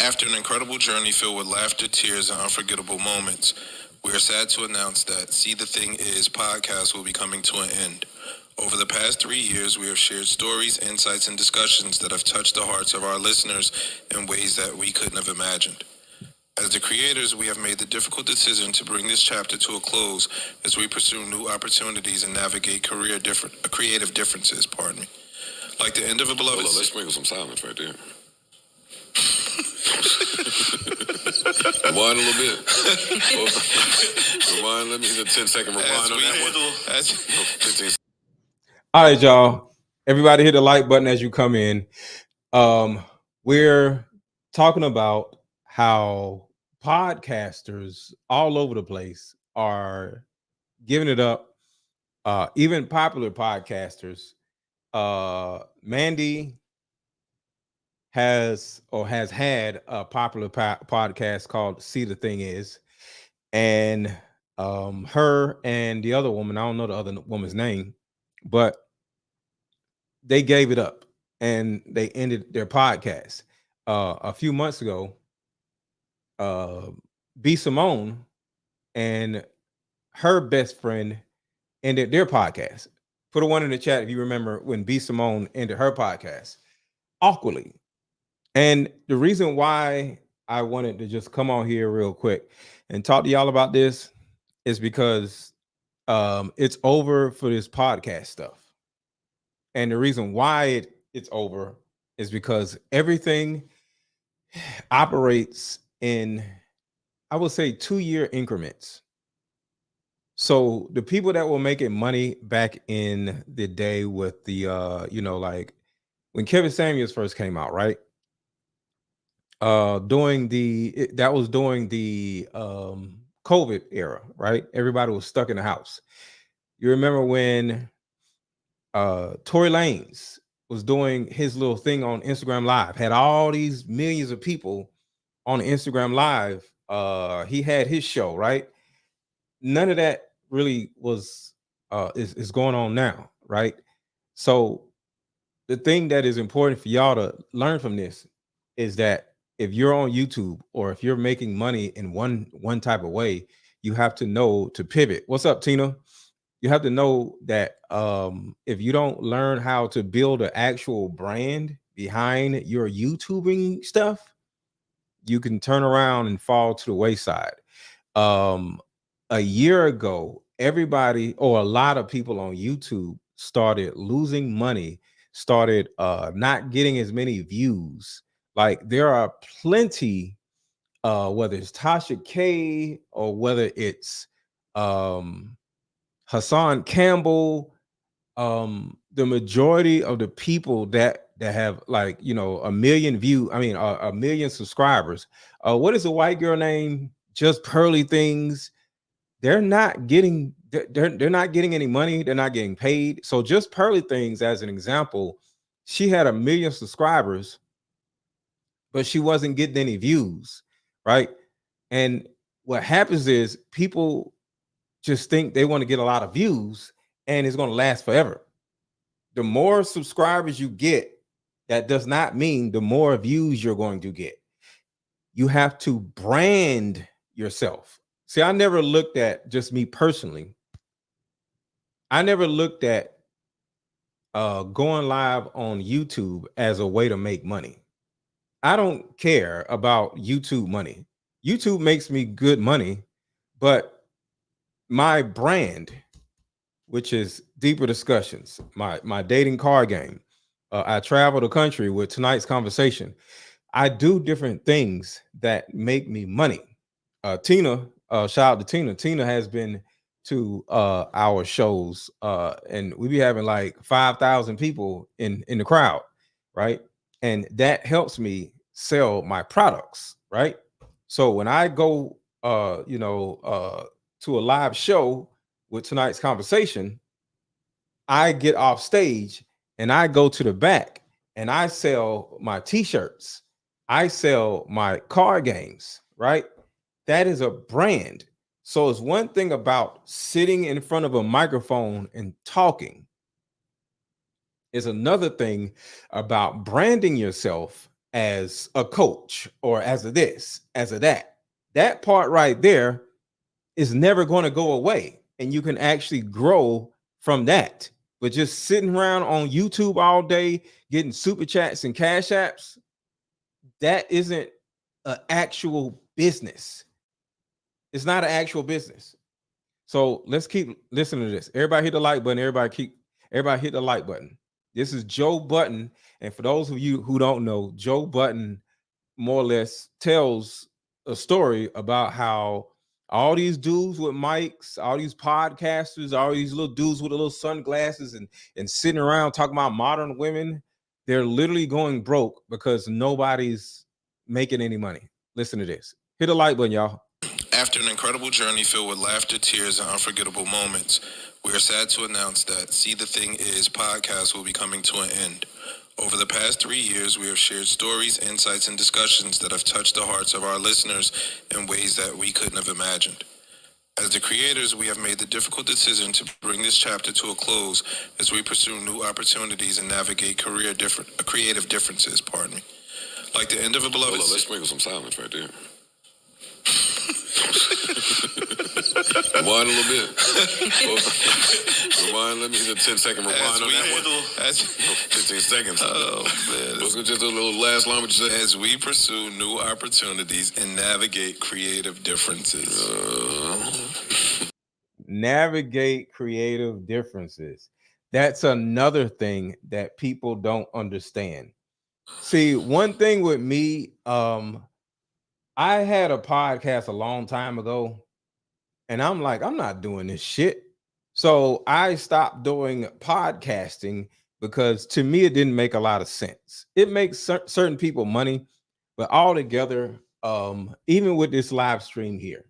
After an incredible journey filled with laughter, tears, and unforgettable moments, we are sad to announce that See the Thing Is podcast will be coming to an end. Over the past 3 years, we have shared stories, insights, and discussions that have touched the hearts of our listeners in ways that we couldn't have imagined. As the creators, we have made the difficult decision to bring this chapter to a close as we pursue new opportunities and navigate creative differences. Pardon me. Like the end of a beloved. Hold on, let's sprinkle some silence right there. Rewind a little bit. Rewind. Let me hit a 10-second rewind on that one. 15. All right, y'all. Everybody hit the like button as you come in. We're talking about how podcasters all over the place are giving it up. Even popular podcasters. Mandy has had a popular podcast called See the Thing Is, and her and the other woman, I don't know the other woman's name, but they gave it up and they ended their podcast. A few months ago, B. Simone and her best friend ended their podcast. Put a one in the chat if you remember when B. Simone ended her podcast awkwardly. And the reason why I wanted to just come on here real quick and talk to y'all about this is because it's over for this podcast stuff. And the reason why it's over is because everything operates in, I would say, 2-year increments. So the people that were making money back in the day with the, like when Kevin Samuels first came out, right? During the COVID era, right? Everybody was stuck in the house. You remember when Tory Lanez was doing his little thing on Instagram Live, had all these millions of people on Instagram Live. He had his show, right? None of that really was is going on now, right? So the thing that is important for y'all to learn from this is that if you're on YouTube or if you're making money in one type of way, you have to know to pivot. What's up, Tina? You have to know that if you don't learn how to build an actual brand behind your YouTubing stuff, you can turn around and fall to the wayside. A year ago, everybody or a lot of people on YouTube started losing money, started not getting as many views. Like there are plenty, whether it's Tasha K or whether it's Hassan Campbell, the majority of the people that have like a million a million subscribers. What is the white girl name? Just Pearly Things. They're not getting they're not getting any money. They're not getting paid. So Just Pearly Things, as an example, she had 1 million subscribers, but she wasn't getting any views, right? And what happens is people just think they want to get a lot of views and it's going to last forever. The more subscribers you get, that does not mean the more views you're going to get. You have to brand yourself. See, I never looked at, just me personally, I never looked at going live on YouTube as a way to make money. I don't care about YouTube money. YouTube makes me good money, but my brand, which is Deeper Discussions, my dating card game, I travel the country with Tonight's Conversation. I do different things that make me money. Tina, shout out to Tina. Tina has been to our shows, and we be having like 5,000 people in the crowd, right? And that helps me sell my products, right? So when I go, to a live show with Tonight's Conversation, I get off stage and I go to the back and I sell my t-shirts. I sell my card games, right? That is a brand. So it's one thing about sitting in front of a microphone and talking. It's another thing about branding yourself as a coach or as a this, as a that. That part right there is never going to go away. And you can actually grow from that. But just sitting around on YouTube all day, getting super chats and cash apps, that isn't an actual business. It's not an actual business. So let's keep listening to this. Everybody hit the like button. Everybody hit the like button. This is Joe Budden. And for those of you who don't know, Joe Budden more or less tells a story about how all these dudes with mics, all these podcasters, all these little dudes with the little sunglasses and sitting around talking about modern women, they're literally going broke because nobody's making any money. Listen to this. Hit a like button, y'all. After an incredible journey filled with laughter, tears, and unforgettable moments, we are sad to announce that See the Thing Is podcast will be coming to an end. Over the past 3 years, we have shared stories, insights, and discussions that have touched the hearts of our listeners in ways that we couldn't have imagined. As the creators, we have made the difficult decision to bring this chapter to a close as we pursue new opportunities and navigate creative differences. Like the end of a beloved. Hold on, let's sprinkle some silence right there. Rewind a little bit. Rewind. Let me get a 10-second rewind on that one. 15 seconds. Oh, man. Let's just a little last line. What you say? As we pursue new opportunities and navigate creative differences. Navigate creative differences. That's another thing that people don't understand. See, one thing with me, I had a podcast a long time ago, and I'm like, I'm not doing this shit. So I stopped doing podcasting because to me, it didn't make a lot of sense. It makes certain people money, but altogether, even with this live stream here,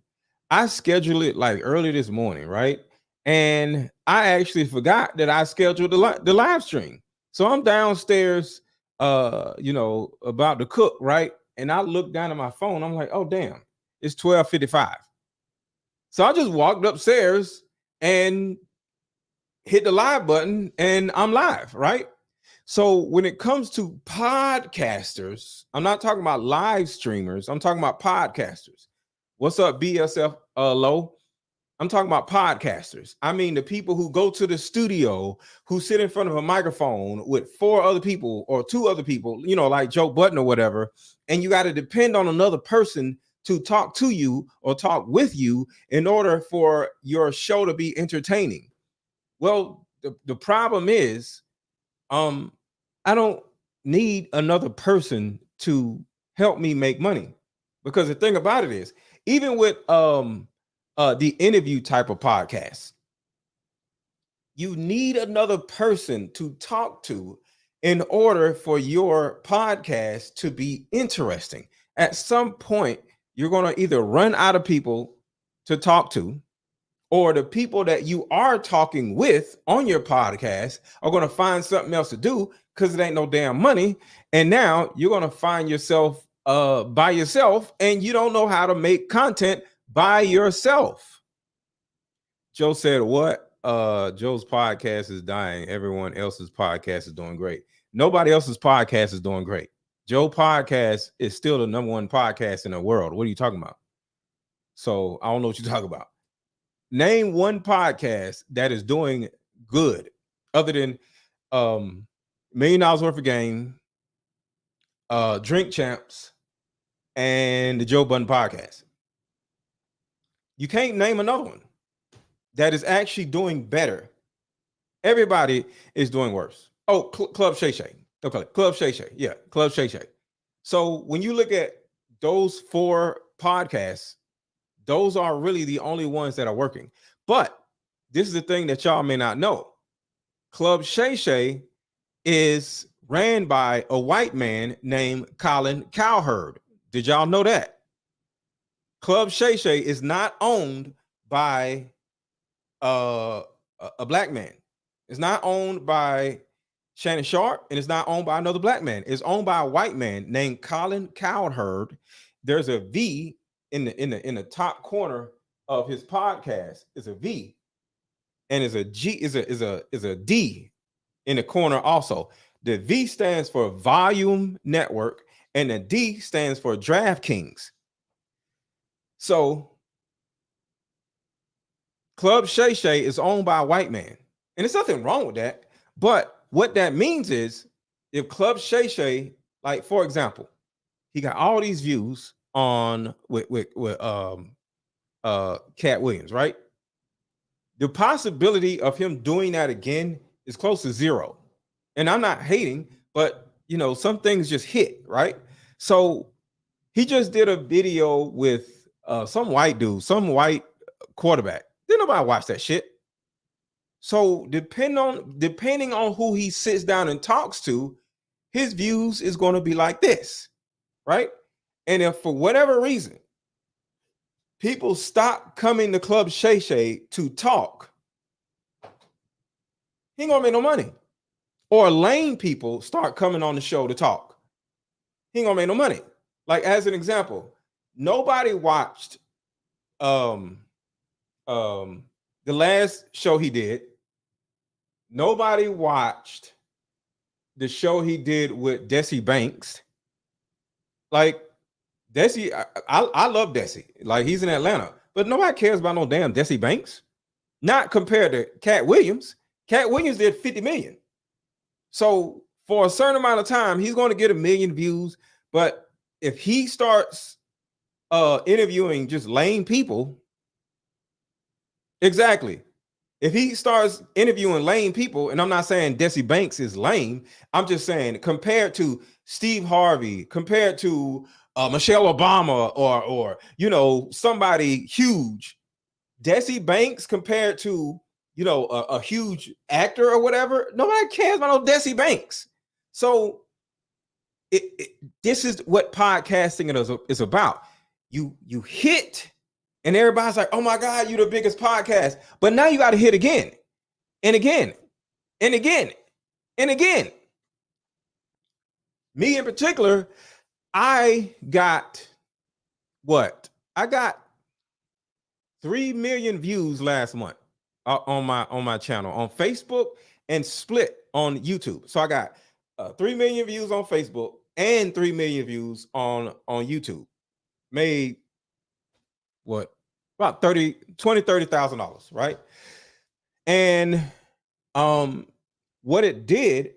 I scheduled it like early this morning, right? And I actually forgot that I scheduled the live stream. So I'm downstairs, about to cook, right? And I look down at my phone. I'm like, oh, damn, it's 12:55. So I just walked upstairs and hit the live button and I'm live, right? So when it comes to podcasters, I'm not talking about live streamers. I'm talking about podcasters. What's up, BSF Low? I'm talking about podcasters. I mean, the people who go to the studio, who sit in front of a microphone with 4 other people or 2 other people, like Joe Budden or whatever, and you got to depend on another person to talk to you or talk with you in order for your show to be entertaining. Well, the problem is, I don't need another person to help me make money, because the thing about it is, even with the interview type of podcast, you need another person to talk to in order for your podcast to be interesting. At some point, you're going to either run out of people to talk to, or the people that you are talking with on your podcast are going to find something else to do because it ain't no damn money. And now you're going to find yourself by yourself, and you don't know how to make content by yourself. Joe said, what? Joe's podcast is dying. Everyone else's podcast is doing great. Nobody else's podcast is doing great. Joe podcast is still the #1 podcast in the world. What are you talking about? So I don't know what you're talking about. Name one podcast that is doing good other than $1 Million Worth of Game, Drink Champs, and the Joe Budden podcast. You can't name another one that is actually doing better. Everybody is doing worse. Oh, Club Shay Shay. Okay, Club Shay Shay. Yeah, Club Shay Shay. So when you look at those 4 podcasts, those are really the only ones that are working. But this is the thing that y'all may not know. Club Shay Shay is ran by a white man named Colin Cowherd. Did y'all know that? Club Shay Shay is not owned by a black man. It's not owned by Shannon Sharp, and it's not owned by another black man. It's owned by a white man named Colin Cowherd. There's a V in the top corner of his podcast. Is a V, and is a G is a D in the corner also. The V stands for Volume Network, and the D stands for DraftKings. So Club Shay Shay is owned by a white man, and there's nothing wrong with that. But what that means is, if Club Shay Shay, like for example, he got all these views on with Cat Williams, right? The possibility of him doing that again is close to zero. And I'm not hating, but some things just hit, right? So he just did a video with some white dude, some white quarterback. Didn't nobody watch that shit. So depending on who he sits down and talks to, his views is going to be like this, right? And if for whatever reason people stop coming to Club Shay Shay to talk, he ain't gonna make no money. Or lame people start coming on the show to talk, he ain't gonna make no money. Like, as an example, nobody watched the last show he did. Nobody watched the show he did with Desi Banks. Like, Desi, I love Desi. Like, he's in Atlanta, but nobody cares about no damn Desi Banks. Not compared to Cat Williams. Cat Williams did 50 million. So for a certain amount of time, he's going to get 1 million views. But if he starts interviewing just lame people, exactly. If he starts interviewing lame people, and I'm not saying Desi Banks is lame, I'm just saying compared to Steve Harvey, compared to Michelle Obama, or somebody huge, Desi Banks compared to a huge actor or whatever, nobody cares about no Desi Banks. So this is what podcasting is about. You hit, and everybody's like, oh my God, you're the biggest podcast. But now you got to hit again and again and again and again. Me in particular, I got 3 million views last month on my channel on Facebook, and split on YouTube. So I got 3 million views on Facebook and 3 million views on YouTube. Made about $30,000, right? And what it did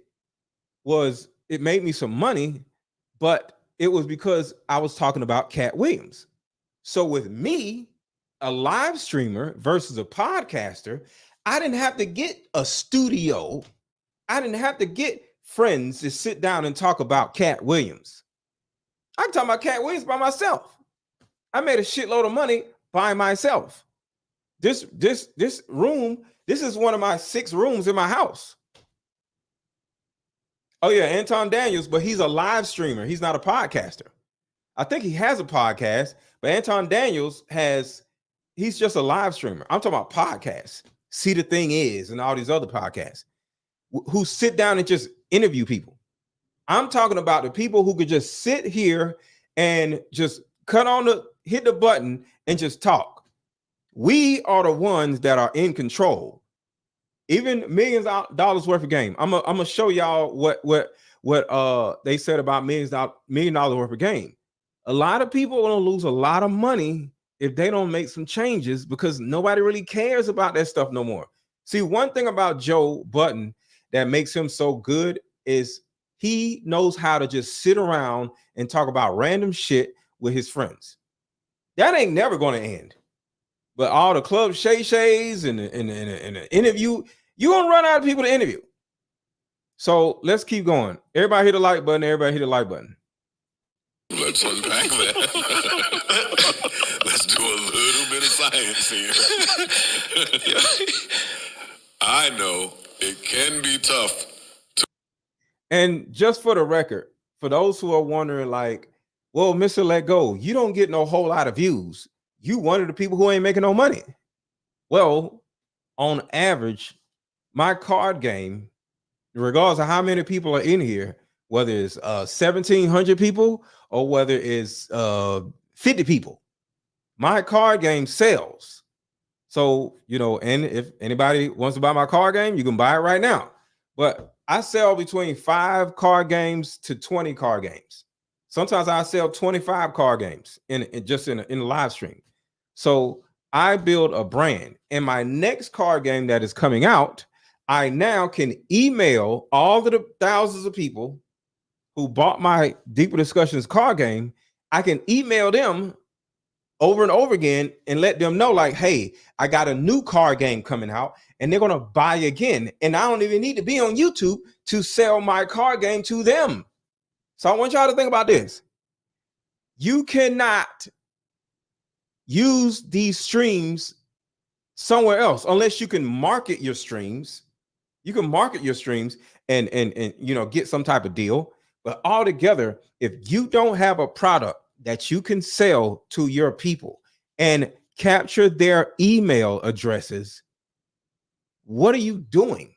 was it made me some money, but it was because I was talking about Cat Williams. So with me, a live streamer versus a podcaster, I didn't have to get a studio. I didn't have to get friends to sit down and talk about Cat Williams. I can talk about Cat Williams by myself. I made a shitload of money by myself. This room, this is one of my 6 rooms in my house. Oh yeah, Anton Daniels, but he's a live streamer. He's not a podcaster. I think he has a podcast, but Anton Daniels he's just a live streamer. I'm talking about podcasts. See the Thing Is, and all these other podcasts who sit down and just interview people. I'm talking about the people who could just sit here and just hit the button and just talk. We are the ones that are in control. Even millions of dollars worth of game. I'm gonna show y'all what they said about $1 million worth of game. A lot of people are gonna lose a lot of money if they don't make some changes, because nobody really cares about that stuff no more. See, one thing about Joe Budden that makes him so good is he knows how to just sit around and talk about random shit with his friends. That ain't never going to end. But all the Club Shay Shays and the interview, you're going to run out of people to interview. So let's keep going. Everybody hit the like button. Everybody hit the like button. Let's unpack that. Let's do a little bit of science here. I know it can be tough. And just for the record, for those who are wondering, like, well, Mr. Let Go, you don't get no whole lot of views. You one of the people who ain't making no money. Well, on average, my card game, regardless of how many people are in here, whether it's 1,700 people or whether it's 50 people, my card game sells. So, and if anybody wants to buy my card game, you can buy it right now. But I sell between 5 card games to 20 card games. Sometimes I sell 25 card games in a live stream. So I build a brand, and my next card game that is coming out, I now can email all of the thousands of people who bought my Deeper Discussions card game. I can email them over and over again and let them know, like, hey, I got a new card game coming out, and they're going to buy again. And I don't even need to be on YouTube to sell my card game to them. So I want y'all to think about this. You cannot use these streams somewhere else unless you can market your streams. You can market your streams and get some type of deal. But altogether, if you don't have a product that you can sell to your people and capture their email addresses, what are you doing?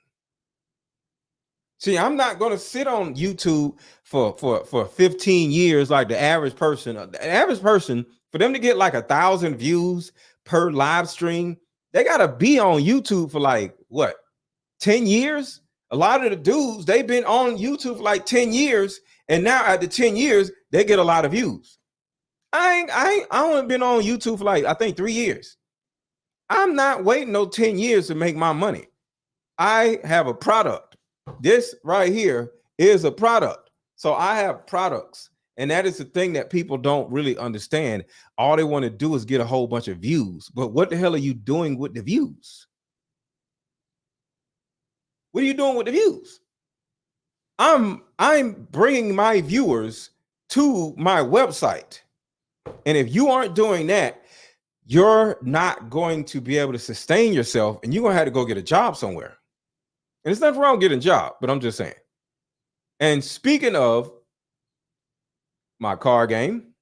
See, I'm not going to sit on YouTube for 15 years like the average person. The average person, for them to get like 1,000 views per live stream, they got to be on YouTube for like, what, 10 years? A lot of the dudes, they've been on YouTube for like 10 years, and now after 10 years, they get a lot of views. I only been on YouTube for like, I think 3 years. I'm not waiting no 10 years to make my money. I have a product. This right here is a product. So I have products, and that is the thing that people don't really understand. All they want to do is get a whole bunch of views. But what the hell are you doing with the views? What are you doing with the views? I'm bringing my viewers to my website. And if you aren't doing that, you're not going to be able to sustain yourself, and you're going to have to go get a job somewhere. And it's nothing wrong getting a job, but I'm just saying. And speaking of my card game,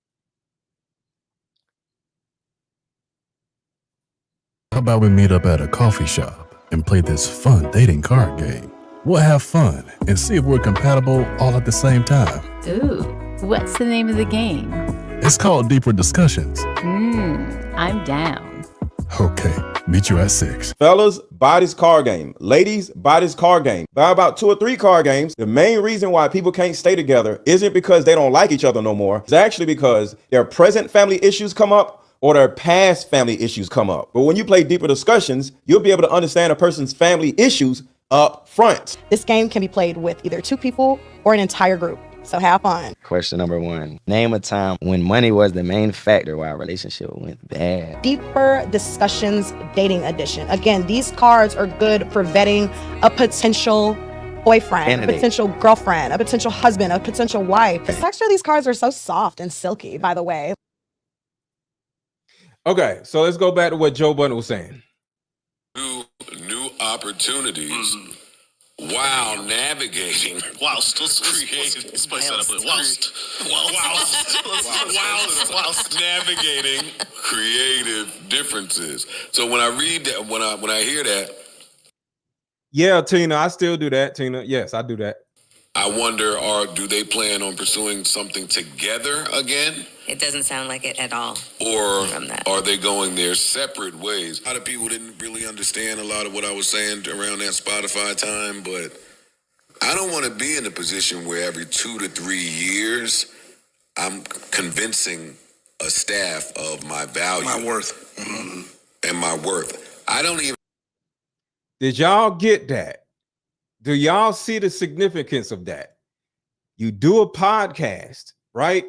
how about we meet up at a coffee shop and play this fun dating card game? We'll have fun and see if we're compatible all at the same time. Ooh, what's the name of the game? It's called Deeper Discussions. I'm down. Okay, meet you at 6. Fellas, buy this card game. Ladies, buy this card game. Buy about 2 or 3 card games. The main reason why people can't stay together isn't because they don't like each other no more. It's actually because their present family issues come up or their past family issues come up. But when you play Deeper Discussions, you'll be able to understand a person's family issues up front. This game can be played with either 2 people or an entire group. So have fun. Question number 1. Name a time when money was the main factor why a relationship went bad. Deeper Discussions Dating Edition. Again, these cards are good for vetting a potential boyfriend, Candidate. a potential girlfriend, a potential husband, a potential wife. The texture of these cards are so soft and silky, by the way. okay, so let's go back to what Joe Budden was saying. New opportunities while navigating. Whilst Navigating creative differences. So when I read that, when I hear that, Yeah, Tina, I still do that, Tina. Yes, I do that. I wonder, do they plan on pursuing something together again? It doesn't sound like it at all. Or From that. are they going their separate ways? A lot of people didn't really understand a lot of what I was saying around that Spotify time, but I don't want to be in a position where every 2 to 3 years I'm convincing a staff of my value. my worth. And my worth. I don't even. Did y'all get that? Do y'all see the significance of that? You do a podcast, right?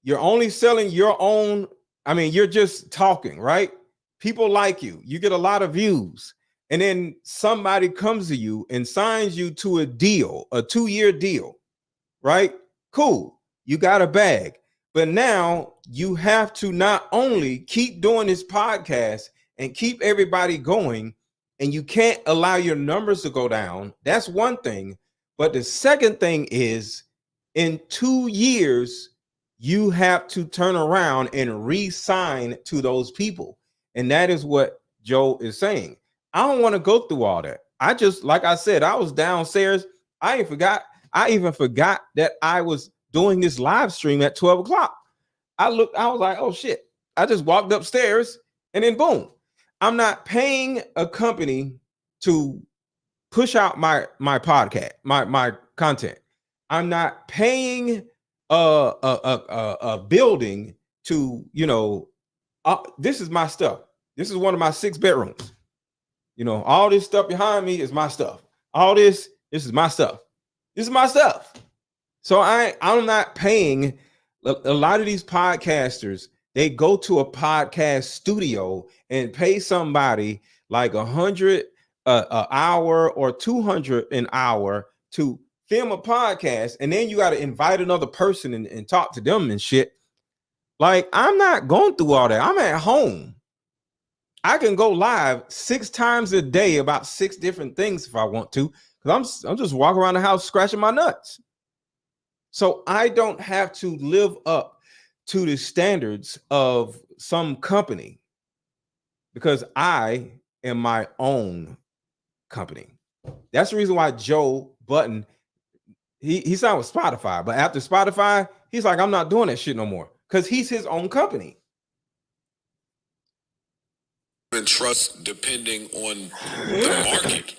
You're only selling your own. I mean, you're just talking, right? People like you. You get a lot of views. And then somebody comes to you and signs you to a deal, a 2-year deal, right? Cool. You got a bag. But now you have to not only keep doing this podcast and keep everybody going, and you can't allow your numbers to go down. That's one thing. But the second thing is, in 2 years, you have to turn around and re-sign to those people. And that is what Joe is saying. I don't want to go through all that. I just, like I said, I was downstairs. I even forgot that I was doing this live stream at 12 o'clock. I was like, oh shit. I just walked upstairs and then boom. I'm not paying a company to push out my podcast, my content. I'm not paying a building to, you know, this is my stuff. This is one of my 6 bedrooms. You know, all this stuff behind me is my stuff. All this is my stuff. This is my stuff. So I'm not paying. A lot of these podcasters, they go to a podcast studio and pay somebody like $100 an hour or $200 an hour to film a podcast, and then you got to invite another person and talk to them and shit. Like, I'm not going through all that. I'm at home. I can go live 6 times a day about 6 different things if I want to, because I'm just walking around the house scratching my nuts. So I don't have to live up to the standards of some company, because I am my own company. That's the reason why Joe Budden, he signed with Spotify, but after Spotify, he's like, I'm not doing that shit no more, because he's his own company. And trust depending on the market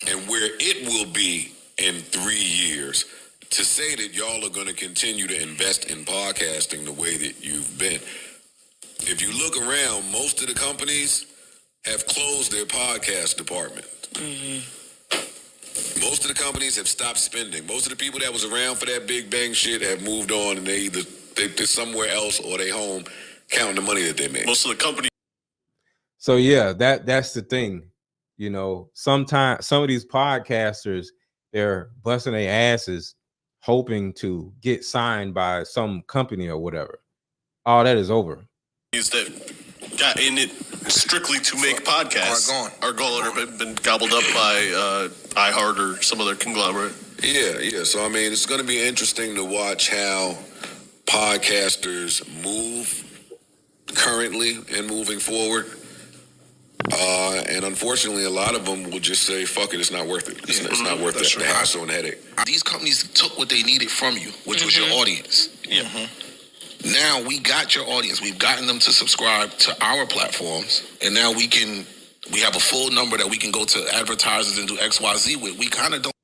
and where it will be in 3 years. To say that y'all are going to continue to invest in podcasting the way that you've been. If you look around, most of the companies have closed their podcast department. Most of the companies have stopped spending. Most of the people that was around for that Big Bang shit have moved on, and they're somewhere else, or they home counting the money that they made. Most of the companies. So yeah, that's the thing. You know, sometimes some of these podcasters, they're busting their asses hoping to get signed by some company or whatever. All that is over. That got in it strictly to make podcasts are gone or been gobbled up by iHeart or some other conglomerate. Yeah. So I mean, it's going to be interesting to watch how podcasters move currently and moving forward. And unfortunately, a lot of them will just say, fuck it, it's not worth it. It's not worth the hassle and headache. These companies took what they needed from you, which was your audience. Now we got your audience. We've gotten them to subscribe to our platforms. And now we have a full number that we can go to advertisers and do XYZ with. We kind of don't.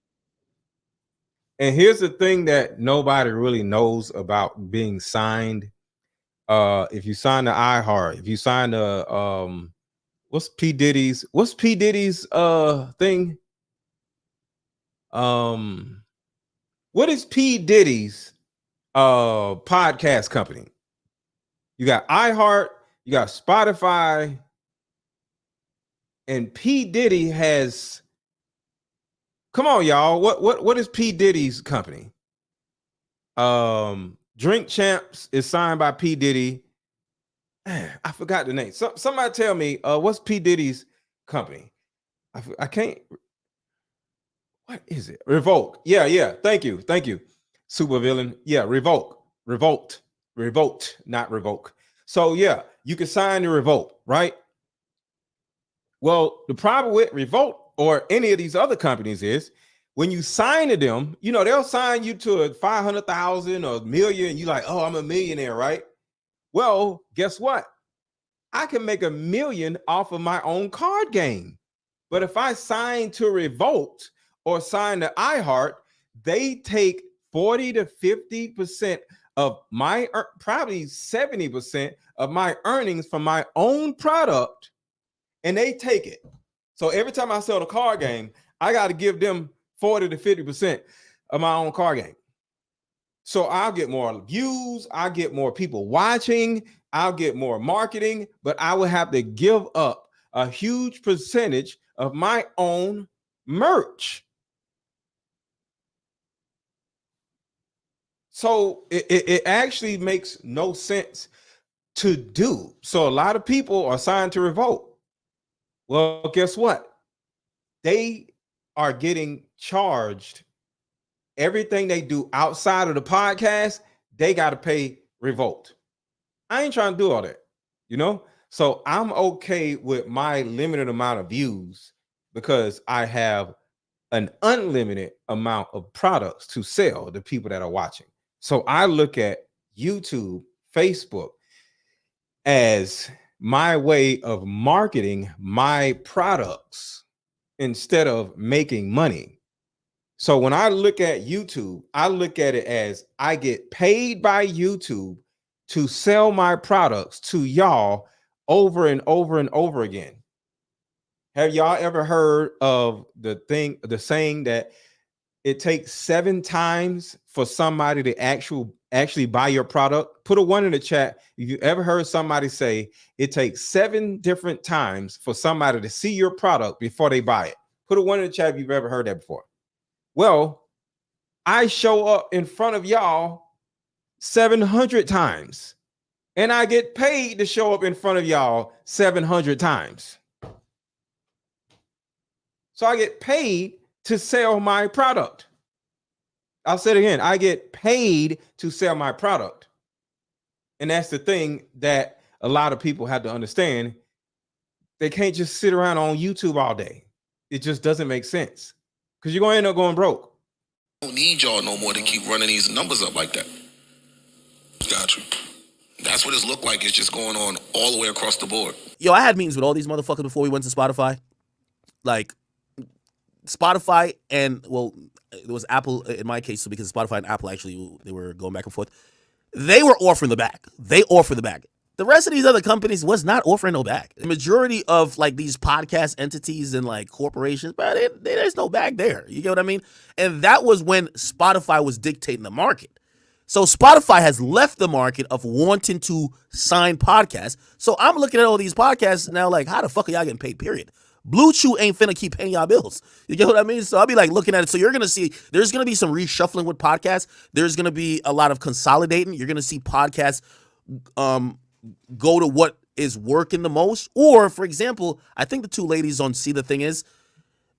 And here's the thing that nobody really knows about being signed. If you sign to iHeart, if you sign to what's P. Diddy's thing? What is P. Diddy's podcast company? You got iHeart, you got Spotify, and P. Diddy has, come on, y'all. What is P. Diddy's company? Drink Champs is signed by P. Diddy. I forgot the name. Somebody tell me what's P. Diddy's company? I can't. What is it? Revoke. Yeah. Thank you. Super villain. Yeah, revoke, not revoke. So yeah, you can sign to revoke, right? Well, the problem with Revolt or any of these other companies is when you sign to them, you know, they'll sign you to a 500,000 or $1 million. You're like, oh, I'm a millionaire, right? Well, guess what? I can make $1 million off of my own card game. But if I sign to Revolt or sign to iHeart, they take 40 to 50% of my, probably 70% of my earnings from my own product, and they take it. So every time I sell the card game, I got to give them 40 to 50% of my own card game. So I'll get more views, I'll get more people watching, I'll get more marketing, but I will have to give up a huge percentage of my own merch. So it actually makes no sense to do. So a lot of people are signed to Revolt. Well, guess what? They are getting charged. Everything they do outside of the podcast, they got to pay Revolt. I ain't trying to do all that, you know? So I'm okay with my limited amount of views because I have an unlimited amount of products to sell to people that are watching. So I look at YouTube, Facebook as my way of marketing my products instead of making money. So when I look at YouTube, I look at it as I get paid by YouTube to sell my products to y'all over and over and over again. Have y'all ever heard of the saying that it takes 7 times for somebody to actually buy your product? Put a 1 in the chat if you ever heard somebody say it takes 7 different times for somebody to see your product before they buy it. Put a 1 in the chat if you've ever heard that before. Well, I show up in front of y'all 700 times, and I get paid to show up in front of y'all 700 times. So I get paid to sell my product. I'll say it again. I get paid to sell my product. And that's the thing that a lot of people have to understand. They can't just sit around on YouTube all day. It just doesn't make sense, because you're going to end up going broke. Don't need y'all no more to keep running these numbers up like that. Got you. That's what it's looked like. It's just going on all the way across the board. Yo, I had meetings with all these motherfuckers before we went to Spotify. Like, Spotify and, well, it was Apple in my case, so because Spotify and Apple actually, they were going back and forth. They were offering the back. They offered the back. The rest of these other companies was not offering no back. The majority of like these podcast entities and like corporations, but there's no back there. You get what I mean? And that was when Spotify was dictating the market. So Spotify has left the market of wanting to sign podcasts. So I'm looking at all these podcasts now like, how the fuck are y'all getting paid, period? Blue Chew ain't finna keep paying y'all bills. You get what I mean? So I'll be like looking at it. So you're going to see, there's going to be some reshuffling with podcasts. There's going to be a lot of consolidating. You're going to see podcasts go to what is working the most. Or, for example, I think the 2 ladies on See the Thing Is,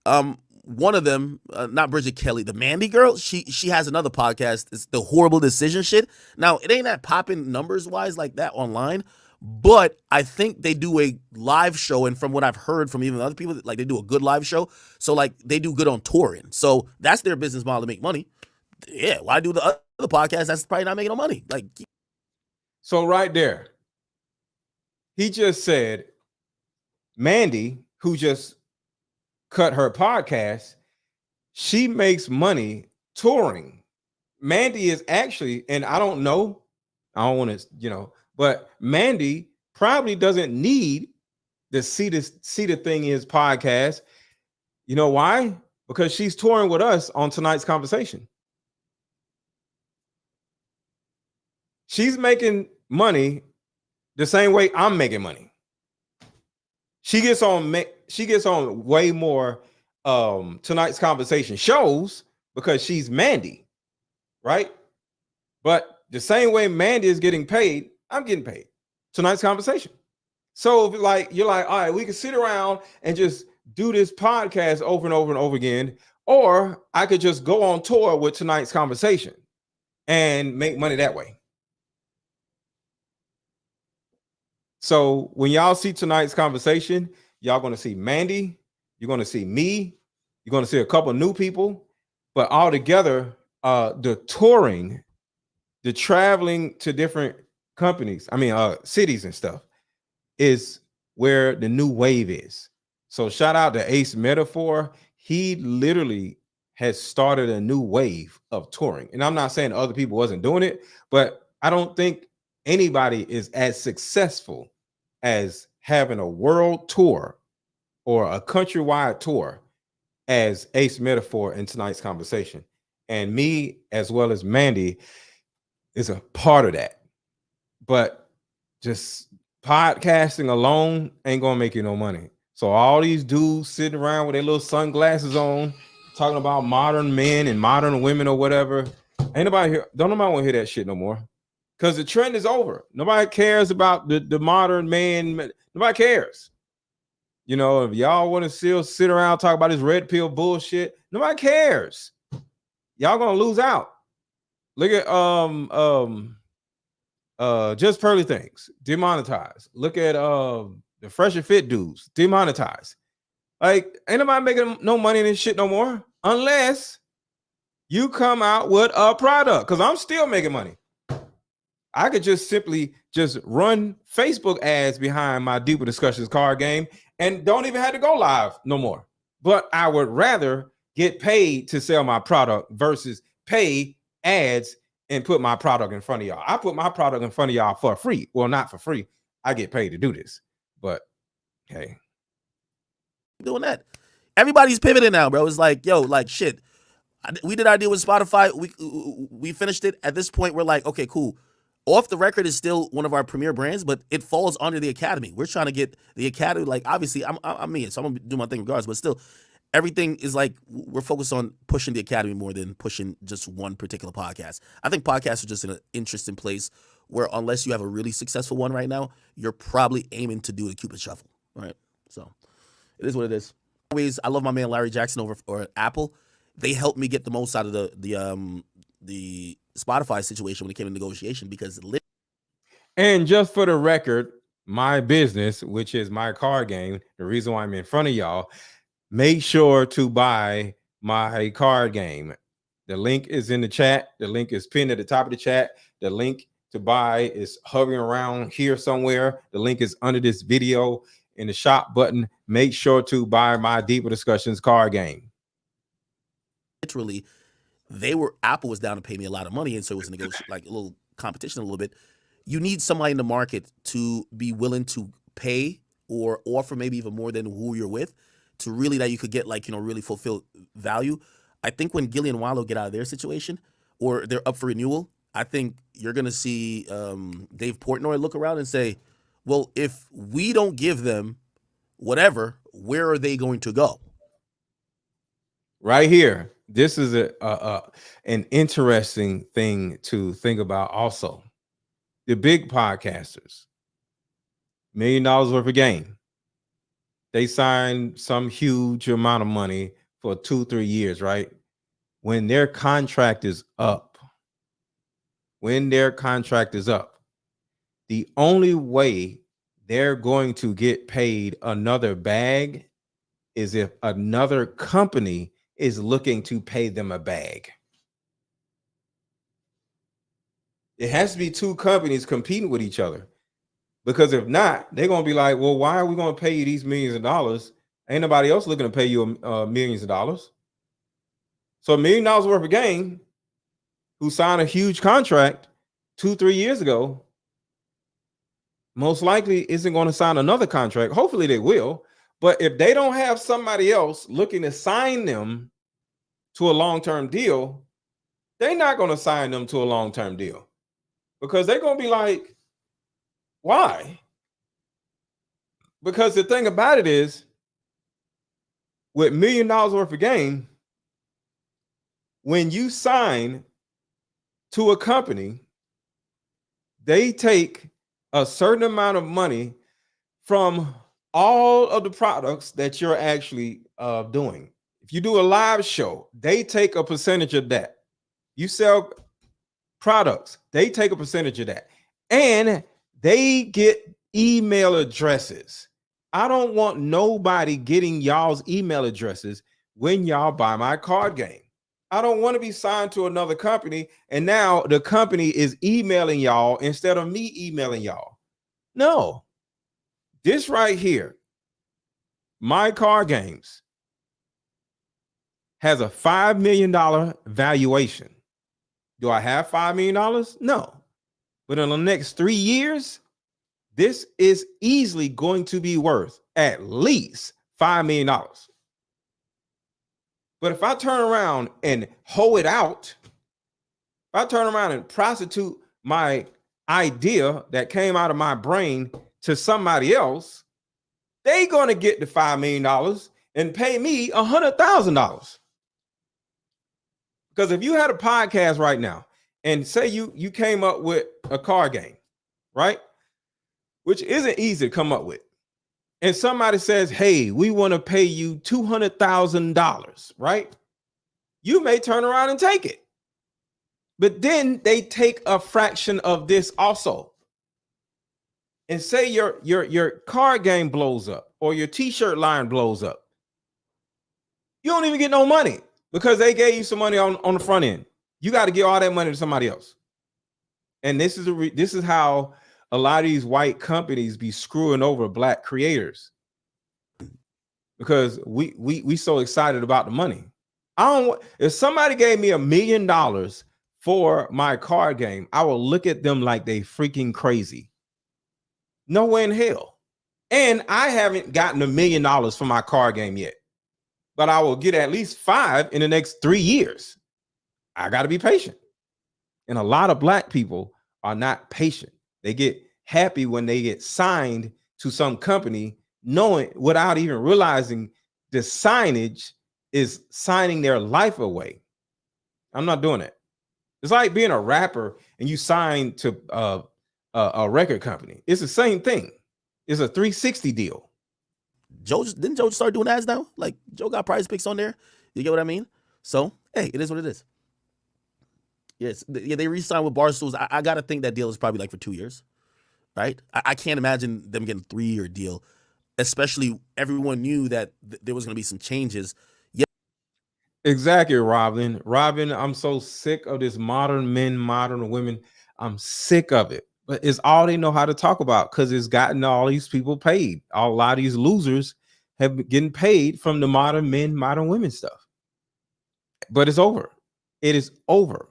one of them, not Bridget Kelly, the Mandy girl, she has another podcast. It's the Horrible Decision shit. Now, it ain't that popping numbers-wise like that online, but I think they do a live show, and from what I've heard from even other people, like they do a good live show. So like they do good on touring. So that's their business model to make money. Yeah, why do the other podcast that's probably not making no money? Like, so right there, he just said Mandy, who just cut her podcast, she makes money touring. Mandy is actually, and I don't know, I don't want to, but Mandy probably doesn't need the See the Thing Is podcast. You know why? Because she's touring with us on tonight's conversation. She's making money the same way I'm making money. She gets on way more tonight's conversation shows because she's Mandy, right? But the same way Mandy is getting paid, I'm getting paid. Tonight's conversation. So if like you're like, all right, we can sit around and just do this podcast over and over and over again, or I could just go on tour with tonight's conversation and make money that way. So when y'all see tonight's conversation, y'all going to see Mandy, you're going to see me, you're going to see a couple of new people, but all together, the touring, the traveling to different companies, cities and stuff, is where the new wave is. So shout out to Ace Metaphor. He literally has started a new wave of touring. And I'm not saying other people wasn't doing it, but I don't think anybody is as successful as having a world tour or a countrywide tour as Ace Metaphor in tonight's conversation. And me, as well as Mandy, is a part of that. But just podcasting alone ain't gonna make you no money. So all these dudes sitting around with their little sunglasses on, talking about modern men and modern women or whatever, ain't nobody here. Don't nobody want to hear that shit no more. Because the trend is over. Nobody cares about the modern man. Nobody cares. If y'all want to still sit around talk about this red pill bullshit, nobody cares. Y'all gonna lose out. Look at Just Pearly Things, demonetized. Look at the Fresh and Fit dudes, demonetized. Like, ain't nobody making no money in this shit no more unless you come out with a product. Because I'm still making money. I could just simply run Facebook ads behind my Deeper Discussions card game and don't even have to go live no more. But I would rather get paid to sell my product versus pay ads and put my product in front of y'all. I put my product in front of y'all for free. Well, not for free. I get paid to do this. But hey, doing that. Everybody's pivoting now, bro. It's like, yo, like shit. We did our deal with Spotify. We finished it. At this point, we're like, okay, cool. Off the Record is still one of our premier brands, but it falls under the Academy. We're trying to get the Academy. Like, obviously, I'm me, so I'm gonna do my thing regardless. But still, everything is like we're focused on pushing the Academy more than pushing just one particular podcast. I think podcasts are just in an interesting place where unless you have a really successful one right now, you're probably aiming to do the Cupid Shuffle, right? So it is what it is. Always, I love my man Larry Jackson over at Apple. They helped me get the most out of the Spotify situation when it came to negotiation because. And just for the record, my business, which is my card game, the reason why I'm in front of y'all, make sure to buy my card game. The link is in the chat. The link is pinned at the top of the chat. The link to buy is hovering around here somewhere. The link is under this video in the shop button. Make sure to buy my Deeper Discussions card game. Literally, Apple was down to pay me a lot of money, and so it was like a little competition a little bit. You need somebody in the market to be willing to pay or offer maybe even more than who you're with to really that you could get like, really fulfill value. I think when Gilly and Wallow get out of their situation or they're up for renewal, I think you're going to see Dave Portnoy look around and say, well, if we don't give them whatever, where are they going to go? Right here. This is an interesting thing to think about also. The big podcasters, $1 million worth of game. They signed some huge amount of money for 2-3 years, right? When their contract is up, the only way they're going to get paid another bag is if another company is looking to pay them a bag. It has to be two companies competing with each other, because if not, they're going to be like, well, why are we going to pay you these millions of dollars? Ain't nobody else looking to pay you millions of dollars. So $1 million worth of game, who signed a huge contract 2-3 years ago, most likely isn't going to sign another contract. Hopefully they will. But if they don't have somebody else looking to sign them to a long-term deal, they're not going to sign them to a long-term deal. Because they're going to be like, why? Because the thing about it is, with $1 million worth of game, when you sign to a company, they take a certain amount of money from all of the products that you're actually doing. If you do a live show, they take a percentage of that. You sell products, they take a percentage of that, and they get email addresses. I don't want nobody getting y'all's email addresses when y'all buy my card game. I don't want to be signed to another company and now the company is emailing y'all instead of me emailing y'all. No, this right here, my card games, has a $5 million valuation. Do I have $5 million? No. But in the next 3 years, this is easily going to be worth at least $5 million. But if I turn around and hoe it out, if I turn around and prostitute my idea that came out of my brain to somebody else, they're going to get the $5 million and pay me $100,000. Because if you had a podcast right now and say you came up with a card game, right? Which isn't easy to come up with. And somebody says, hey, we want to pay you $200,000, right? You may turn around and take it. But then they take a fraction of this also. And say your card game blows up or your t-shirt line blows up. You don't even get no money because they gave you some money on the front end. You got to give all that money to somebody else. And this is how a lot of these white companies be screwing over black creators, because we so excited about the money. If somebody gave me $1 million for my card game, I will look at them like they freaking crazy. No way in hell. And I haven't gotten $1 million for my card game yet, but I will get at least 5 in the next 3 years. I got to be patient. And a lot of black people are not patient. They get happy when they get signed to some company, knowing without even realizing the signage is signing their life away. I'm not doing it. It's like being a rapper and you sign to a record company. It's the same thing. It's a 360 deal. Didn't Joe start doing ads now? Like Joe got Prize Picks on there. You get what I mean? So hey, it is what it is. Yes, yeah, they re-signed with Barstools. I gotta think that deal is probably like for 2 years, right? I can't imagine them getting a 3-year deal, especially everyone knew that there was gonna be some changes. Yeah, exactly, Robin. I'm so sick of this modern men, modern women. I'm sick of it. But it's all they know how to talk about because it's gotten all these people paid. A lot of these losers have been getting paid from the modern men, modern women stuff. But it's over. It is over.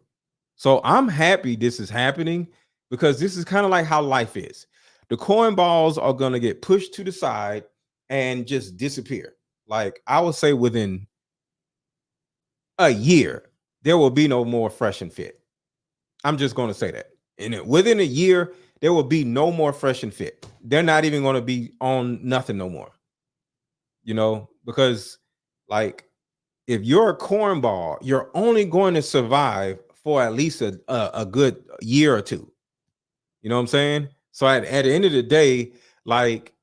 So I'm happy this is happening because this is kind of like how life is. The cornballs are going to get pushed to the side and just disappear. Like I would say within a year, there will be no more Fresh and Fit. I'm just going to say that. And within a year, there will be no more Fresh and Fit. They're not even going to be on nothing no more. You know, because like if you're a cornball, you're only going to survive for at least a good year or two. You know what I'm saying? So at the end of the day, like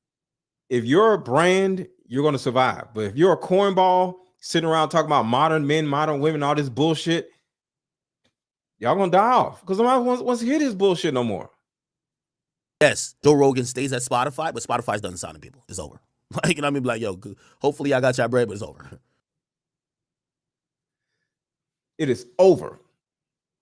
if you're a brand, you're going to survive. But if you're a cornball sitting around talking about modern men, modern women, all this bullshit, y'all going to die off because nobody wants to hear this bullshit no more. yes, Joe Rogan stays at Spotify, but Spotify's done signing people. It's over. Like, you know what I mean? Like, yo, hopefully I got y'all bread, but it's over. It is over.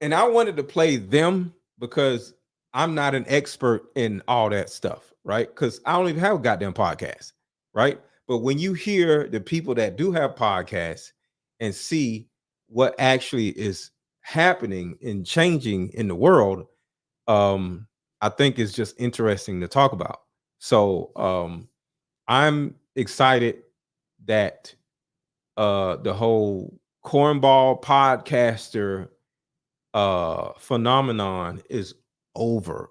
And I wanted to play them because I'm not an expert in all that stuff, right? Because I don't even have a goddamn podcast, right? But when you hear the people that do have podcasts and see what actually is happening and changing in the world, I think it's just interesting to talk about. So I'm excited that the whole cornball podcaster phenomenon is over.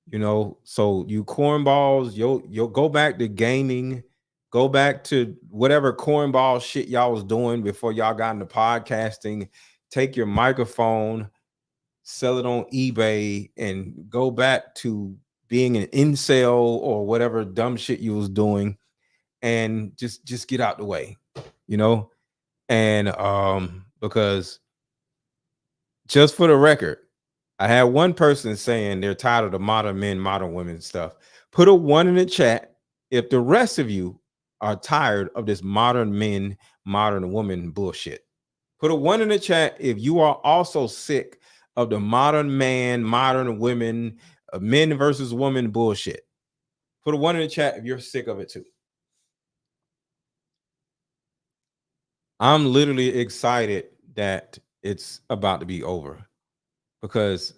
You know, so you cornballs, you'll go back to gaming, go back to whatever cornball shit y'all was doing before y'all got into podcasting. Take your microphone, sell it on eBay, and go back to being an incel or whatever dumb shit you was doing, and just get out the way, you know. And because just for the record, I had one person saying they're tired of the modern men, modern women stuff. Put a 1 in the chat if the rest of you are tired of this modern men, modern woman bullshit. Put a 1 in the chat if you are also sick of the modern man, modern women, men versus women bullshit. Put a 1 in the chat if you're sick of it too. I'm literally excited that it's about to be over because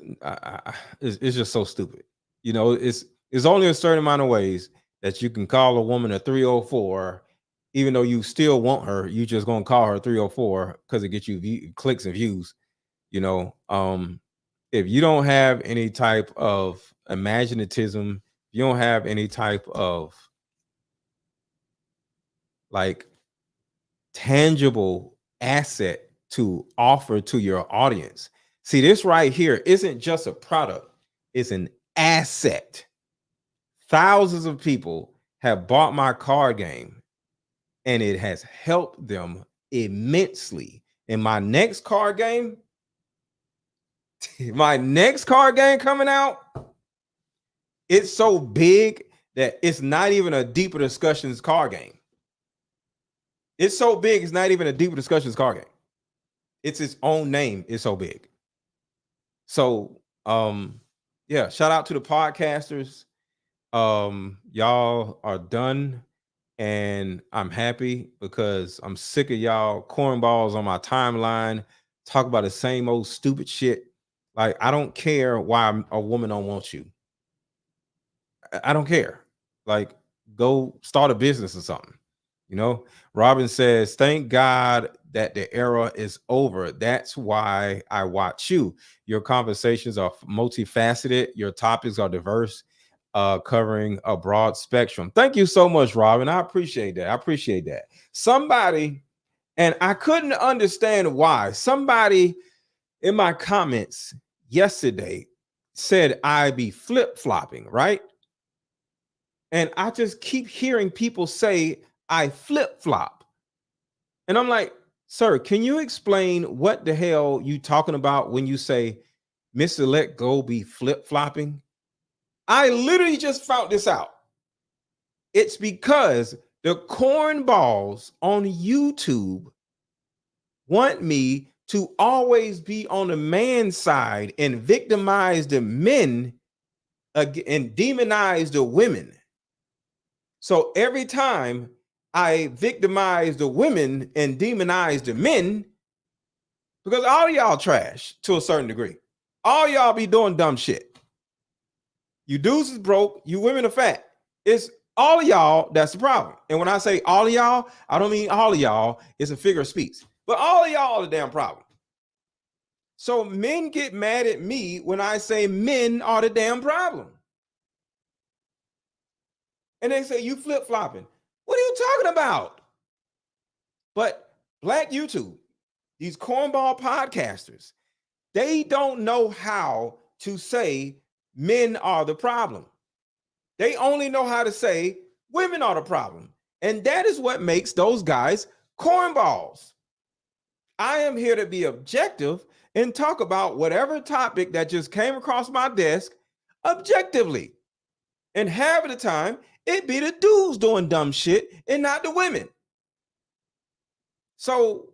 it's just so stupid. You know, it's only a certain amount of ways that you can call a woman a 304, even though you still want her. You just gonna call her 304 because it gets you clicks and views. You know, if you don't have any type of imaginativism, you don't have any type of like tangible asset to offer to your audience. See, this right here isn't just a product, it's an asset. Thousands of people have bought my card game and it has helped them immensely. In my next card game, coming out, it's so big that it's not even a deeper discussions card game. It's so big, it's not even a deeper discussions card game. It's its own name. It's so big. So, yeah, shout out to the podcasters. Y'all are done. And I'm happy because I'm sick of y'all cornballs on my timeline talk about the same old stupid shit. Like, I don't care why a woman don't want you. I don't care. Like, go start a business or something. You know, Robin says, thank God that the era is over. That's why I watch you. Your conversations are multifaceted. Your topics are diverse, covering a broad spectrum. Thank you so much, Robin. I appreciate that. I appreciate that. Somebody, and I couldn't understand why, somebody in my comments yesterday said I be flip-flopping, right? And I just keep hearing people say I flip-flop. And I'm like, sir, can you explain what the hell you talking about when you say Mr. Let Go be flip-flopping? I literally just found this out. It's because the cornballs on YouTube want me to always be on the man's side and victimize the men and demonize the women. So every time I victimize the women and demonize the men, because all y'all trash to a certain degree. All y'all be doing dumb shit. You dudes is broke, you women are fat. It's all of y'all that's the problem. And when I say all of y'all, I don't mean all of y'all. It's a figure of speech. But all of y'all are the damn problem. So men get mad at me when I say men are the damn problem. And they say, you flip-flopping. What are you talking about? But Black YouTube, these cornball podcasters, they don't know how to say men are the problem. They only know how to say women are the problem. And that is what makes those guys cornballs. I am here to be objective and talk about whatever topic that just came across my desk objectively. And half of the time, it be the dudes doing dumb shit and not the women. So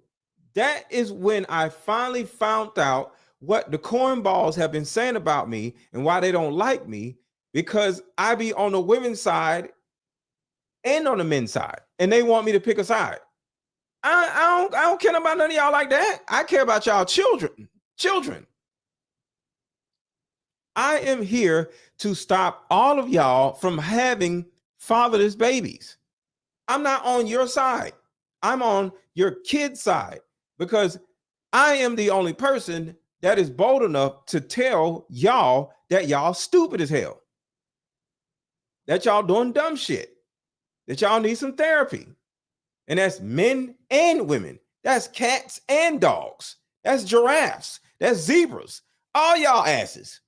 that is when I finally found out what the cornballs have been saying about me and why they don't like me, because I be on the women's side and on the men's side, and they want me to pick a side. I don't care about none of y'all like that. I care about y'all children. I am here to stop all of y'all from having fatherless babies. I'm not on your side. I'm on your kid's side, because I am the only person that is bold enough to tell y'all that y'all stupid as hell, that y'all doing dumb shit, that y'all need some therapy. And that's men and women. That's cats and dogs. That's giraffes. That's zebras. All y'all asses.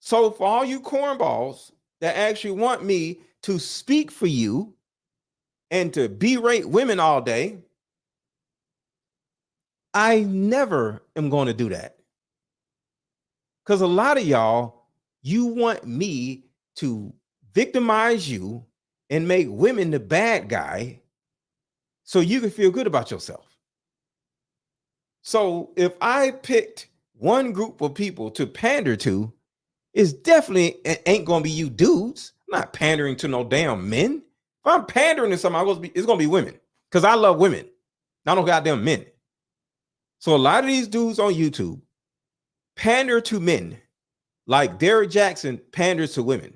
So for all you cornballs that actually want me to speak for you and to berate women all day, I never am going to do that. Because a lot of y'all, you want me to victimize you and make women the bad guy so you can feel good about yourself. So if I picked one group of people to pander to, it's definitely ain't gonna be you dudes. I'm not pandering to no damn men. If I'm pandering to somebody, it's gonna be women, because I love women. I don't goddamn men. So a lot of these dudes on YouTube pander to men like Derrick Jackson panders to women.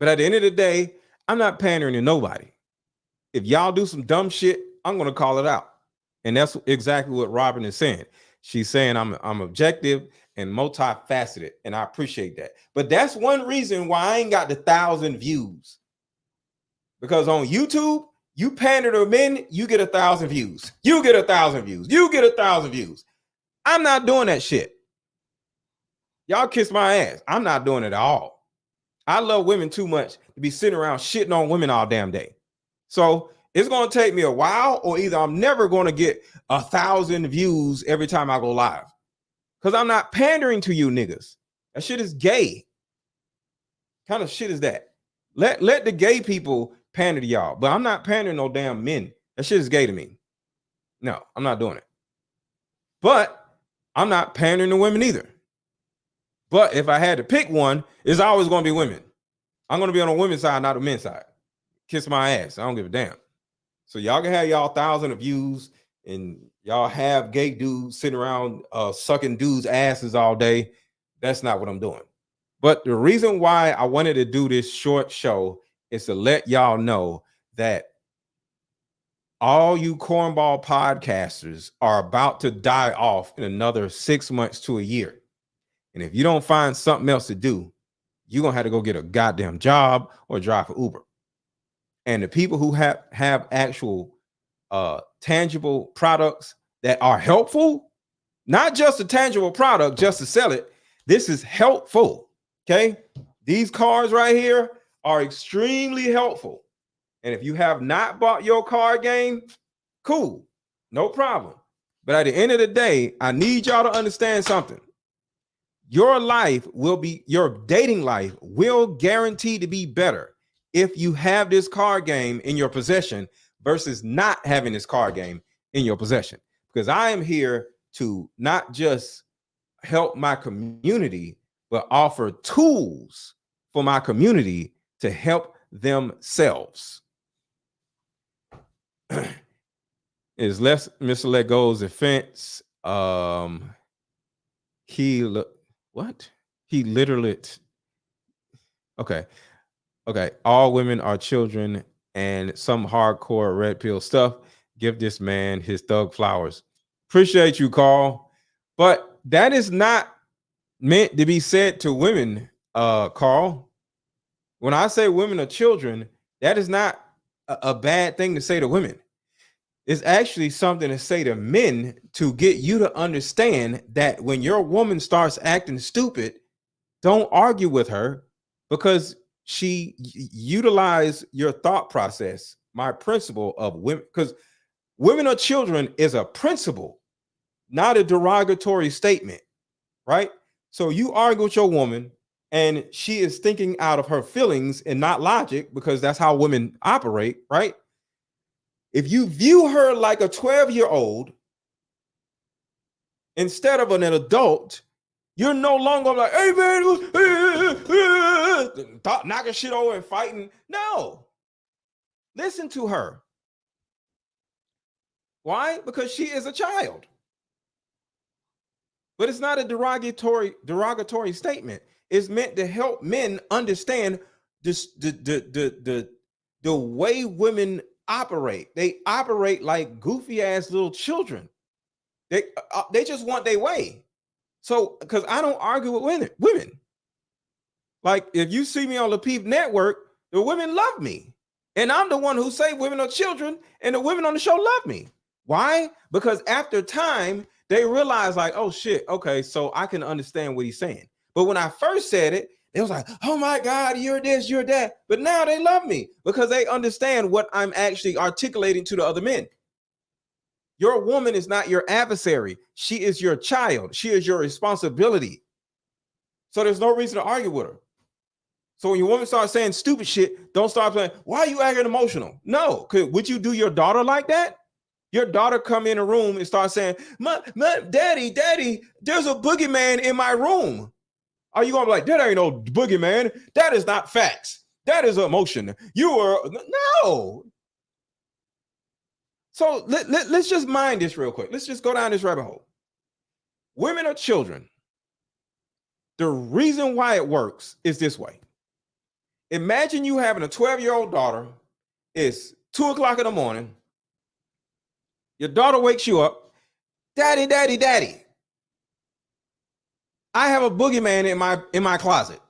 But at the end of the day, I'm not pandering to nobody. If y'all do some dumb shit, I'm gonna call it out. And that's exactly what Robin is saying. She's saying I'm objective and multifaceted, and I appreciate that. But that's one reason why I ain't got the 1,000 views. Because on YouTube, you pander to men, you get 1,000 views. You get 1,000 views. You get 1,000 views. I'm not doing that shit. Y'all kiss my ass. I'm not doing it at all. I love women too much to be sitting around shitting on women all damn day. So it's going to take me a while, or either I'm never going to get 1,000 views every time I go live. Because I'm not pandering to you niggas. That shit is gay. Kind of shit is that? Let the gay people pander to y'all. But I'm not pandering no damn men. That shit is gay to me. No, I'm not doing it. But I'm not pandering to women either. But if I had to pick one, it's always going to be women. I'm going to be on the women's side, not the men's side. Kiss my ass. I don't give a damn. So y'all can have y'all 1,000 views and y'all have gay dudes sitting around sucking dudes' asses all day. That's not what I'm doing. But the reason why I wanted to do this short show is to let y'all know that all you cornball podcasters are about to die off in another 6 months to a year. And if you don't find something else to do, you're going to have to go get a goddamn job or drive for Uber. And the people who have actual tangible products that are helpful, not just a tangible product just to sell it, this is helpful. Okay, these cars right here are extremely helpful. And if you have not bought your card game, cool, no problem. But at the end of the day, I need y'all to understand something. Your dating life will guarantee to be better if you have this card game in your possession versus not having this card game in your possession. Because I am here to not just help my community, but offer tools for my community to help themselves. Is less Mr. Let Go's defense. He literally. Okay. All women are children and some hardcore red pill stuff. Give this man his thug flowers. Appreciate you, Carl. But that is not meant to be said to women, Carl. When I say women are children, that is not a bad thing to say to women. It's actually something to say to men to get you to understand that when your woman starts acting stupid, don't argue with her because she utilized your thought process, my principle of women, because women are children is a principle, not a derogatory statement, right? So you argue with your woman and she is thinking out of her feelings and not logic because that's how women operate, right? If you view her like a 12-year-old instead of an adult, you're no longer like, hey man, knocking shit over and fighting. No. Listen to her. Why? Because she is a child. But it's not a derogatory statement. It's meant to help men understand this, the way women operate. They operate like goofy ass little children. They just want their way. So, because I don't argue with women. Like if you see me on the Peep Network, the women love me, and I'm the one who say women are children, and the women on the show love me. Why? Because after time, they realize like, oh shit, okay, so I can understand what he's saying. But when I first said it, it was like, oh my God, you're this, you're that. But now they love me because they understand what I'm actually articulating to the other men. Your woman is not your adversary. She is your child. She is your responsibility. So there's no reason to argue with her. So when your woman starts saying stupid shit, don't start saying, why are you acting emotional? No, would you do your daughter like that? Your daughter come in a room and start saying, daddy, there's a boogeyman in my room. Are you gonna be like, that ain't no boogeyman? That is not facts. That is emotion. No. So let's just mind this real quick. Let's just go down this rabbit hole. Women are children. The reason why it works is this way. Imagine you having a 12-year-old daughter. It's 2:00 in the morning. Your daughter wakes you up. Daddy. I have a boogeyman in my closet.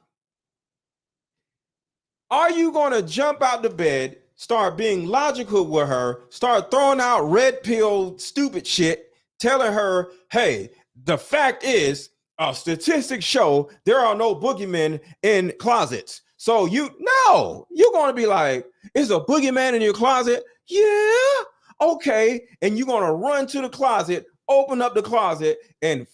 Are you going to jump out the bed, start being logical with her, start throwing out red pill stupid shit, telling her, hey, the fact is, statistics show there are no boogeymen in closets. So you're going to be like, is a boogeyman in your closet? Yeah. Okay. And you're going to run to the closet, open up the closet and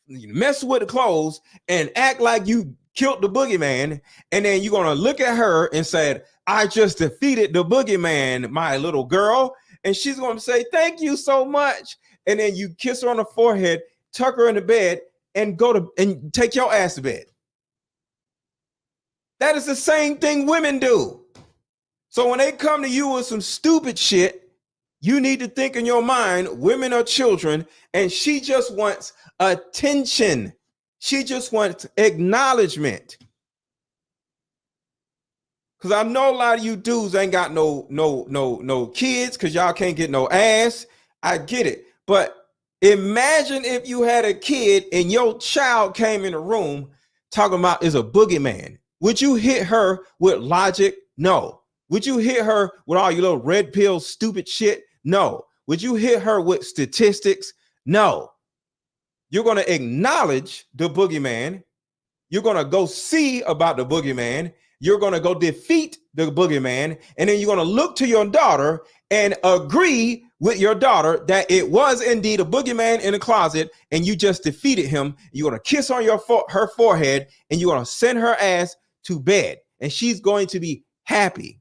mess with the clothes and act like you killed the boogeyman. And then you're going to look at her and say, I just defeated the boogeyman, my little girl. And she's going to say, thank you so much. And then you kiss her on the forehead, tuck her in the bed and and take your ass to bed. That is the same thing women do. So when they come to you with some stupid shit, you need to think in your mind, women are children, and she just wants attention. She just wants acknowledgement. Because I know a lot of you dudes ain't got no kids because y'all can't get no ass. I get it. But imagine if you had a kid and your child came in the room talking about is a boogeyman. Would you hit her with logic? No. Would you hit her with all your little red pill stupid shit? No. Would you hit her with statistics? No. You're going to acknowledge the boogeyman. You're going to go see about the boogeyman. You're going to go defeat the boogeyman. And then you're going to look to your daughter and agree with your daughter that it was indeed a boogeyman in the closet and you just defeated him. You're going to kiss on her forehead and you're going to send her ass to bed. And she's going to be happy.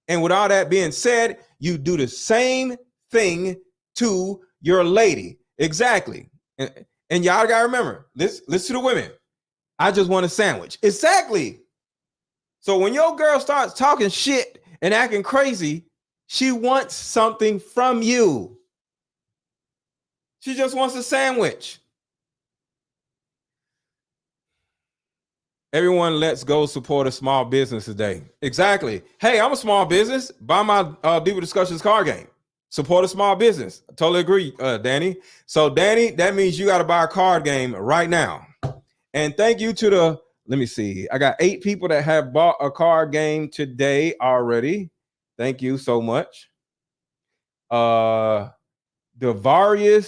And with all that being said, you do the same thing to your lady. Exactly. And y'all got to remember, listen to the women. I just want a sandwich. Exactly. So when your girl starts talking shit and acting crazy, she wants something from you. She just wants a sandwich. Everyone, let's go support a small business today. Exactly. Hey, I'm a small business. Buy my Deeper Discussions card game. Support a small business. I totally agree, Danny. So, Danny, that means you got to buy a card game right now. And thank you to the, let me see. I got 8 people that have bought a card game today already. Thank you so much. Devarius,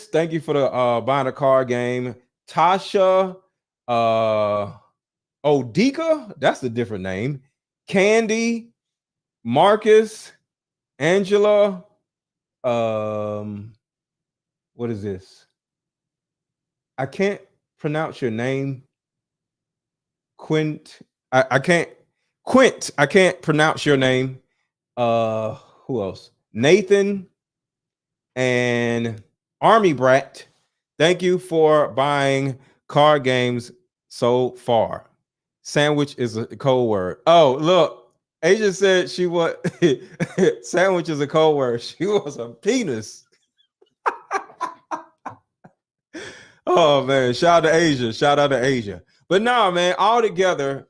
thank you for the buying a card game. Tasha, Odika, that's a different name. Candy, Marcus, Angela, what is this? I can't pronounce your name. Quint, I can't pronounce your name. Who else? Nathan and Army Brat. Thank you for buying card games so far. Sandwich is a code word. Oh, look, Asia said she was sandwich is a code word. She was a penis. Oh man, shout out to Asia. Shout out to Asia. But no, man, all together,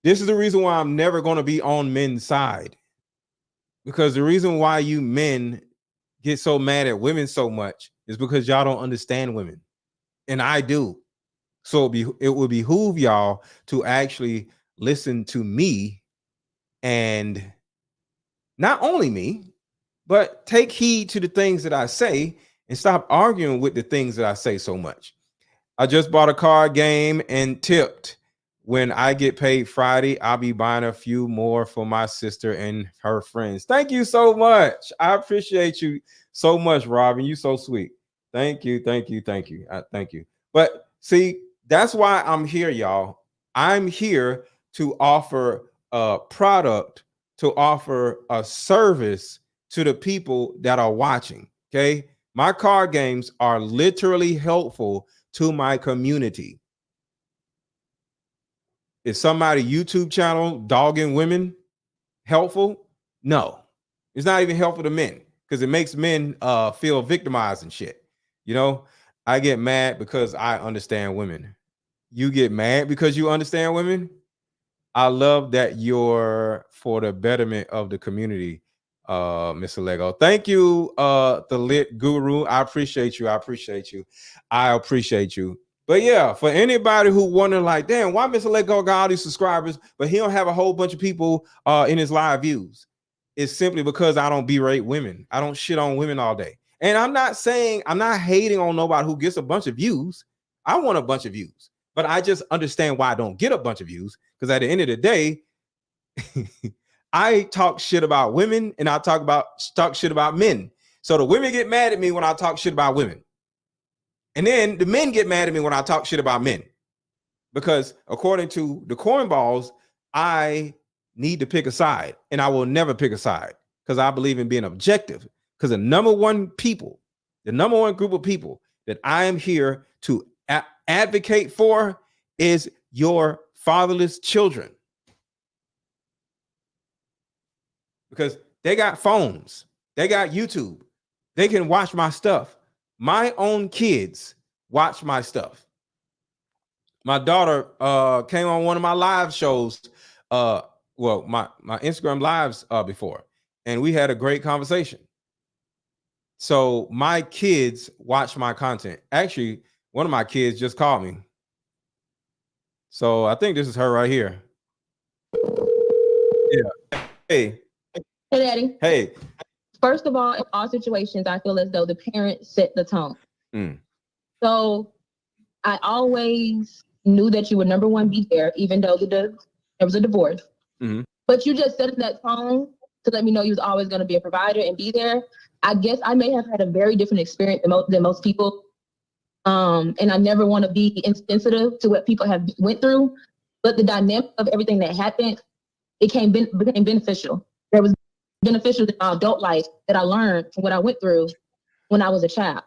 this is the reason why I'm never going to be on men's side. Because the reason why you men get so mad at women so much is because y'all don't understand women. And I do. So it would behoove y'all to actually listen to me, and not only me, but take heed to the things that I say and stop arguing with the things that I say so much. I just bought a card game and tipped. When I get paid Friday, I'll be buying a few more for my sister and her friends. Thank you so much. I appreciate you so much, Robin. You so sweet. Thank you. Thank you. Thank you. Thank you. But see, that's why I'm here, y'all. I'm here to offer a product, to offer a service to the people that are watching. Okay. My card games are literally helpful to my community. Is somebody YouTube channel dogging women helpful? No, it's not even helpful to men because it makes men feel victimized and shit. You know, I get mad because I understand women. You get mad because you understand women. I love that you're for the betterment of the community, Mr. Lego. Thank you, the lit guru. I appreciate you. I appreciate you. I appreciate you. But yeah, for anybody who wonder like, damn, why Mr. Lego got all these subscribers, but he don't have a whole bunch of people in his live views? It's simply because I don't berate women. I don't shit on women all day. And I'm not hating on nobody who gets a bunch of views. I want a bunch of views, but I just understand why I don't get a bunch of views. Because at the end of the day, I talk shit about women and I talk shit about men. So the women get mad at me when I talk shit about women. And then the men get mad at me when I talk shit about men. Because according to the cornballs, I need to pick a side, and I will never pick a side because I believe in being objective. Because the number one group of people that I am here to advocate for is your fatherless children because they got phones, they got YouTube, they can watch my stuff. My own kids watch my stuff. My daughter came on one of my live shows, my Instagram lives before, and we had a great conversation. So my kids watch my content. Actually, one of my kids just called me. So I think this is her right here. Yeah. Hey. Hey, Daddy. Hey. First of all, in all situations, I feel as though the parent set the tone. So I always knew that you would, number one, be there, even though there was a divorce. But you just set that tone to let me know you was always going to be a provider and be there. I guess I may have had a very different experience than most people. And I never want to be insensitive to what people have went through. But the dynamic of everything that happened, became beneficial. There was beneficial in my adult life that I learned from what I went through when I was a child.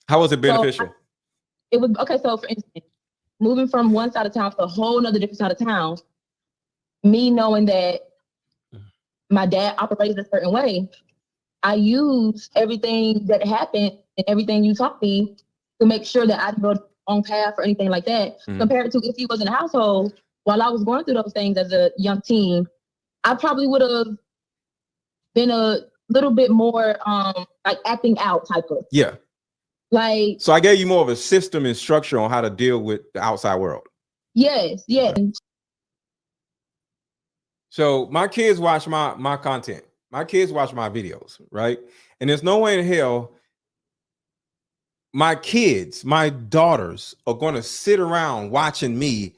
How was it beneficial? It was okay. So for instance, moving from one side of town to a whole nother different side of town, me knowing that my dad operated a certain way, I used everything that happened and everything you taught me to make sure that I didn't go the wrong path or anything like that. Compared to if he was in a household while I was going through those things as a young teen, I probably would have been a little bit more like acting out type of. Yeah. Like, so I gave you more of a system and structure on how to deal with the outside world. Yes, yeah. So my kids watch my content. My kids watch my videos, right? And there's no way in hell my kids, my daughters are going to sit around watching me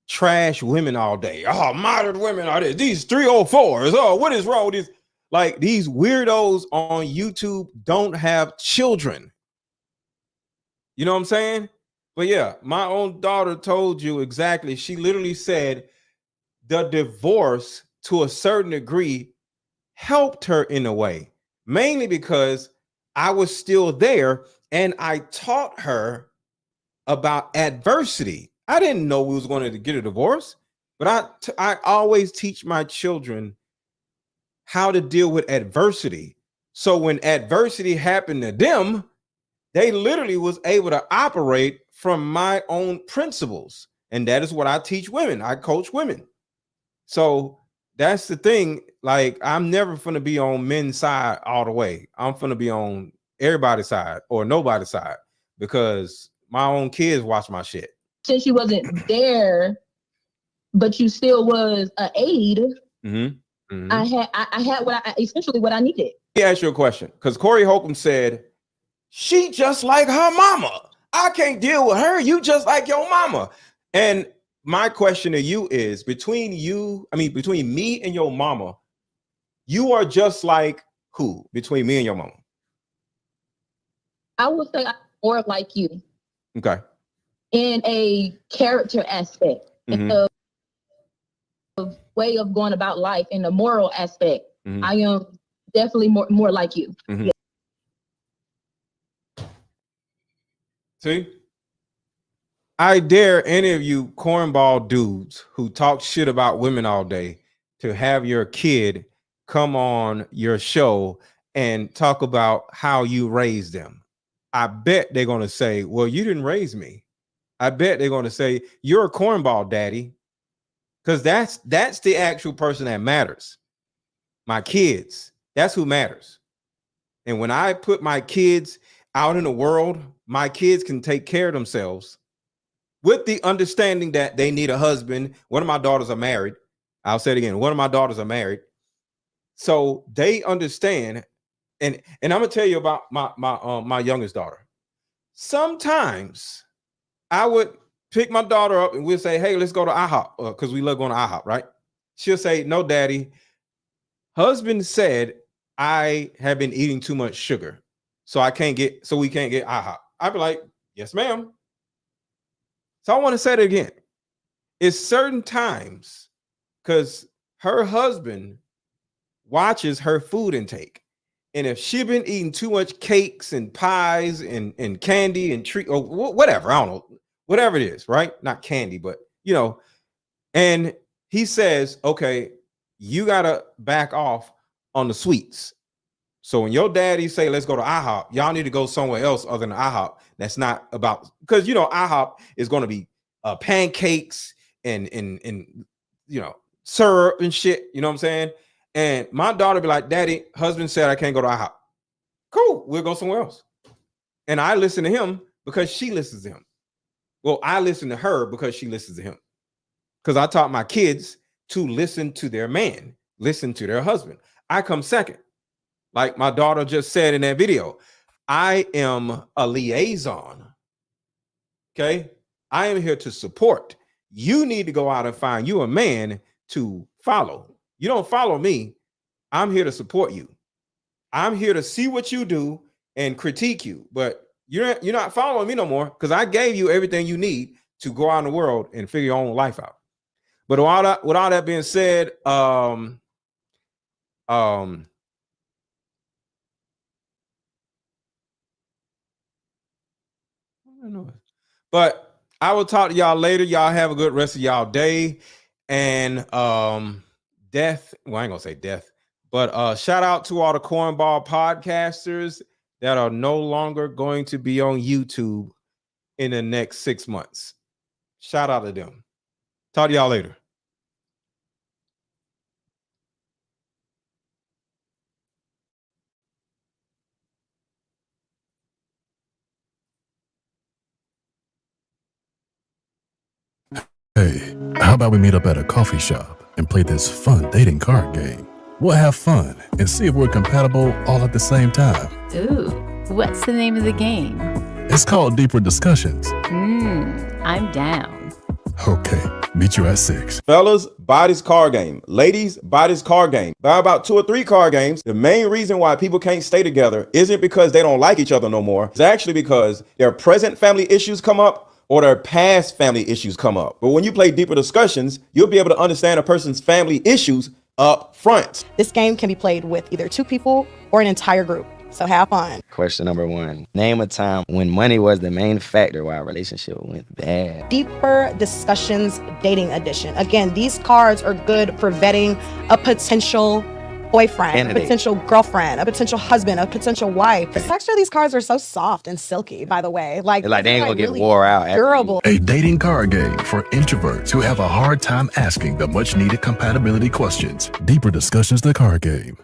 trash women all day. Oh, modern women are this. These 304s. Oh, what is wrong with this? Like, these weirdos on YouTube don't have children. You know what I'm saying? But yeah, my own daughter told you exactly. She literally said the divorce to a certain degree helped her in a way, mainly because I was still there and I taught her about adversity. I didn't know we was going to get a divorce, but I always teach my children how to deal with adversity. So when adversity happened to them, they literally was able to operate from my own principles. And that is what I teach women. I coach women. So that's the thing. Like, I'm never going to be on men's side all the way. I'm going to be on everybody's side or nobody's side because my own kids watch my shit. Since you wasn't there, but you still was an aid, I had essentially what I needed. Let me ask you a question, because Corey Holcomb said, she just like her mama. I can't deal with her. You just like your mama. And my question to you is, between me and your mama, you are just like who between me and your mama? I would say I'm more like you. Okay. In a character aspect, in the way of going about life, in the moral aspect, I am definitely more like you. Yeah. See, I dare any of you cornball dudes who talk shit about women all day to have your kid come on your show and talk about how you raised them. I bet they're going to say, well, you didn't raise me. I bet they're going to say, you're a cornball daddy. Because that's the actual person that matters. My kids, that's who matters. And when I put my kids out in the world, my kids can take care of themselves with the understanding that they need a husband. One of my daughters are married. I'll say it again. One of my daughters are married. So they understand. And I'm going to tell you about my youngest daughter. Sometimes I would pick my daughter up and we'll say, hey, let's go to IHOP because we love going to IHOP, right? She'll say, no, daddy. Husband said I have been eating too much sugar. So we can't get IHOP. I'd be like, yes, ma'am. So I want to say it again. It's certain times because her husband watches her food intake. And if she been eating too much cakes and pies and candy and treat or whatever, I don't know, whatever it is, right? Not candy, but And he says, okay, you gotta back off on the sweets. So when your daddy say, let's go to IHOP, y'all need to go somewhere else other than IHOP. That's not about, because you know IHOP is going to be pancakes and you know syrup and shit. You know what I'm saying? And my daughter be like, Daddy, husband said I can't go to IHOP. Cool, we'll go somewhere else. And I listen to him because she listens to him. Well, I listen to her because she listens to him. Because I taught my kids to listen to their man, listen to their husband. I come second. Like my daughter just said in that video, I am a liaison. Okay. I am here to support. You need to go out and find you a man to follow. You don't follow me. I'm here to support you. I'm here to see what you do and critique you, but you're not following me no more because I gave you everything you need to go out in the world and figure your own life out. But with all that being said, I don't know. But I will talk to y'all later. Y'all have a good rest of y'all day. And death. Well, I ain't gonna say death, but shout out to all the cornball podcasters that are no longer going to be on YouTube in the next 6 months. Shout out to them. Talk to y'all later. Hey, how about we meet up at a coffee shop and play this fun dating card game? We'll have fun and see if we're compatible all at the same time. Ooh, what's the name of the game? It's called Deeper Discussions. I'm down. Okay, meet you at 6. Fellas, buy this card game. Ladies, buy this card game. Buy about 2 or 3 card games. The main reason why people can't stay together isn't because they don't like each other no more. It's actually because their present family issues come up or their past family issues come up. But when you play Deeper Discussions, you'll be able to understand a person's family issues up front. This game can be played with either 2 people or an entire group. So have fun. Question number 1. Name a time when money was the main factor why a relationship went bad. Deeper Discussions Dating Edition. Again, these cards are good for vetting a potential boyfriend, a potential girlfriend, a potential husband, a potential wife. The texture of these cards are so soft and silky, by the way. Like they ain't gonna get really wore out. Durable. A dating card game for introverts who have a hard time asking the much needed compatibility questions. Deeper Discussions, the card game.